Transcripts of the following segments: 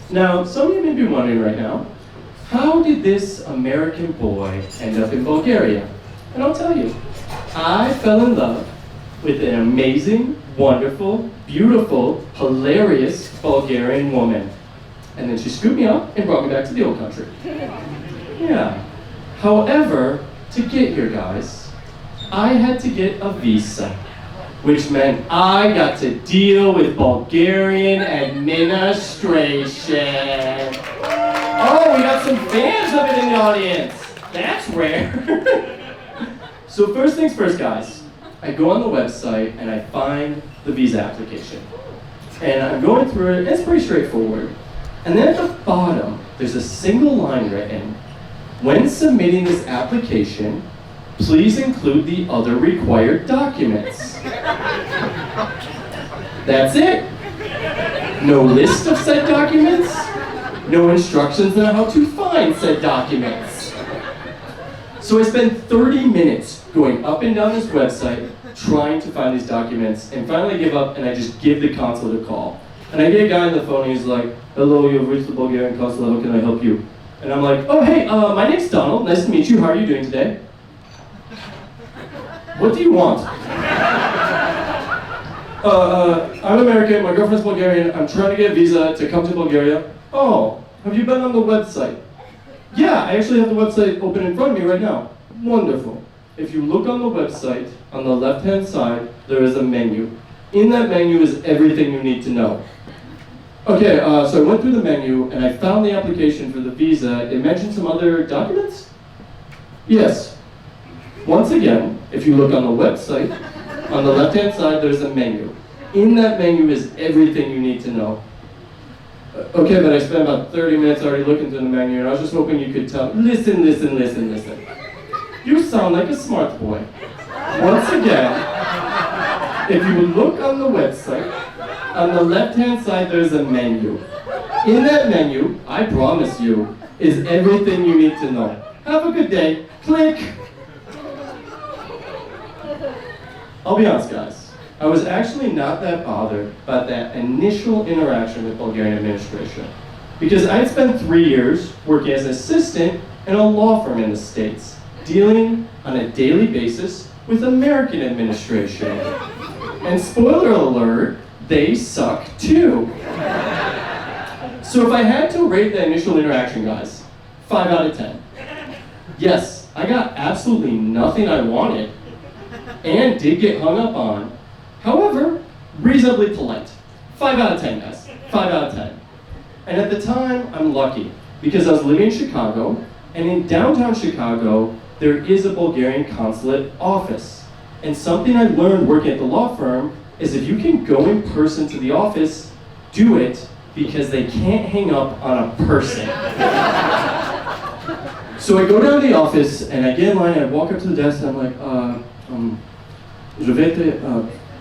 Now, some of you may be wondering right now, how did this American boy end up in Bulgaria? And I'll tell you, I fell in love with an amazing, wonderful, beautiful, hilarious Bulgarian woman. And then she scooped me up and brought me back to the old country. Yeah. However, to get here, guys, I had to get a visa, which meant I got to deal with Bulgarian administration. Oh, we got some fans of it in the audience. That's rare. So first things first, guys. I go on the website and I find the visa application. And I'm going through it, and it's pretty straightforward. And then at the bottom, there's a single line written, when submitting this application, please include the other required documents. That's it. No list of said documents, no instructions on how to find said documents. So I spent 30 minutes going up and down this website trying to find these documents, and finally give up and I just give the consulate a call. And I get a guy on the phone and he's like, hello, you've reached the Bulgarian consulate, how can I help you? And I'm like, oh hey, my name's Donald, nice to meet you, how are you doing today? What do you want? I'm American, my girlfriend's Bulgarian, I'm trying to get a visa to come to Bulgaria. Oh, have you been on the website? Yeah, I actually have the website open in front of me right now. Wonderful. If you look on the website, on the left-hand side, there is a menu. In that menu is everything you need to know. Okay, so I went through the menu and I found the application for the visa. It mentioned some other documents? Yes. Once again, if you look on the website, on the left-hand side, there's a menu. In that menu is everything you need to know. Okay, but I spent about 30 minutes already looking through the menu, and I was just hoping you could tell. Listen. You sound like a smart boy. Once again, if you look on the website, on the left-hand side, there's a menu. In that menu, I promise you, is everything you need to know. Have a good day. Click. I'll be honest, guys. I was actually not that bothered by that initial interaction with Bulgarian administration, because I had spent 3 years working as an assistant in a law firm in the States, dealing on a daily basis with American administration. And spoiler alert, they suck too. So if I had to rate the initial interaction, guys, 5 out of 10. Yes, I got absolutely nothing I wanted, and did get hung up on. However, reasonably polite. 5 out of 10, guys. 5 out of 10. And at the time, I'm lucky, because I was living in Chicago, and in downtown Chicago, there is a Bulgarian consulate office. And something I learned working at the law firm is if you can go in person to the office, do it, because they can't hang up on a person. So I go down to the office, and I get in line, and I walk up to the desk, and I'm like, Здравейте,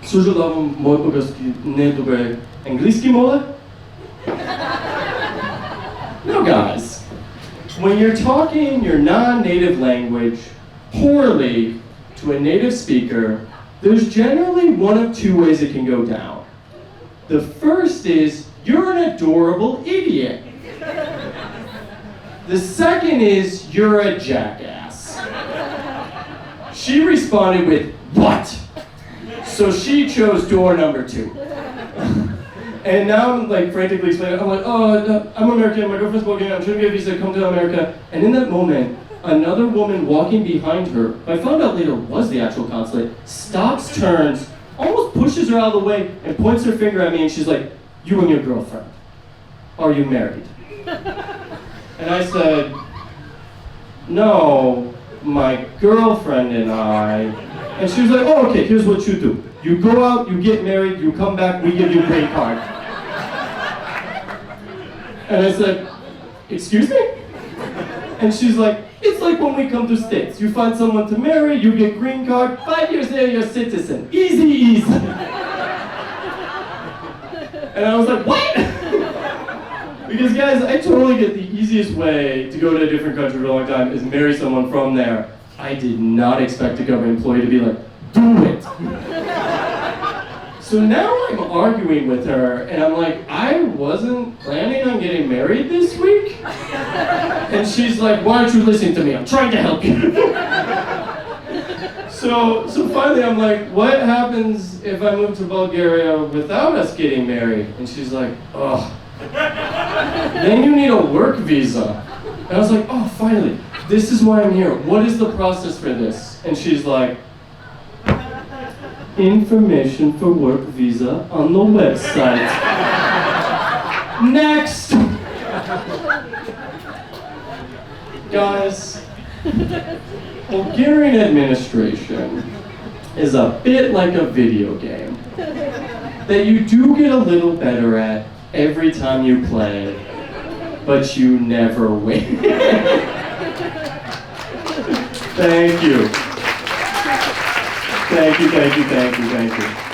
съжалявам, мой български не е добре. Английски, моля? No, guys. When you're talking your non-native language poorly to a native speaker, there's generally one of two ways it can go down. The first is, you're an adorable idiot. The second is, you're a jackass. She responded with, what? So she chose door number 2. And now I'm like frantically explaining, I'm like, oh, I'm American, my girlfriend's Bulgarian, I'm trying to get a visa, come to America. And in that moment, another woman walking behind her, who I found out later was the actual consulate, stops, turns, almost pushes her out of the way, and points her finger at me, and she's like, you and your girlfriend, are you married? And I said, no, my girlfriend and I. And she was like, oh, okay, here's what you do. You go out, you get married, you come back, we give you a green card. And I said, excuse me? And she's like, it's like when we come to States. You find someone to marry, you get green card, 5 years later you're a citizen. Easy, easy. And I was like, what? Because guys, I totally get the easiest way to go to a different country for a long time is marry someone from there. I did not expect a government employee to be like, do it. So So now I'm arguing with her, and I'm like, I wasn't planning on getting married this week? And she's like, why aren't you listening to me? I'm trying to help you. So finally I'm like, what happens if I move to Bulgaria without us getting married? And she's like, oh, then you need a work visa. And I was like, oh, finally, this is why I'm here. What is the process for this? And she's like, information for work visa on the website. Next! Guys, Bulgarian administration is a bit like a video game that you do get a little better at every time you play, but you never win. Thank you. Thank you.